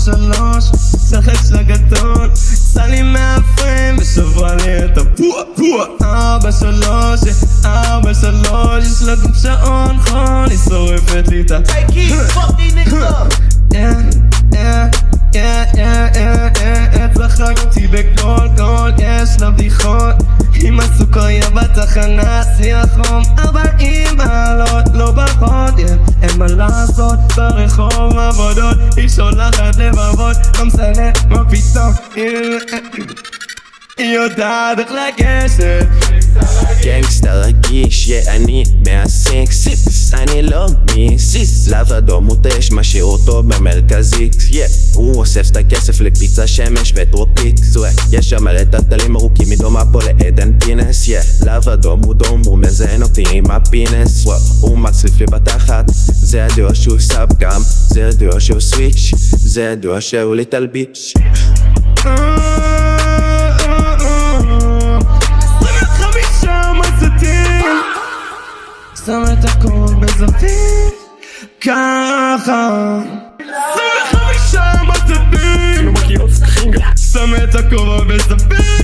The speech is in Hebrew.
3 שחק של הגדול עשה לי מהפריים ושברה לי את הפוע 4-3 יש לה גם שעון חול היא שורפת לי את ה צחקתי בכל קול יש לה בדיחות עם הסוכריה בתחנה שיח חום 40 מעלות לא פחות אין מה לעשות ברחוב עבודות היא שולחת לבבות לא משנה מה פתאום היא יודעת איך לגשת גנגסטר רגיש, אני מהסקסיס אני לא מיסיס לבדו מוטש, משאיר אותו במרכזית הוא אוסף את הכסף לקפיצה שמש וטרופית יש שם מלא טלטלים ארוכים מדומה פה לעדן פינס לבדו מודום, הוא מזיין אותי עם הפינס הוא מצליף לי בתחת זה הדור שהוא סאב גם זה הדור שהוא סוויץ' זה הדור שהוא ליטל ביץ' שם את הכל בזווית ככה 25 מצבים שם את הכל בזווית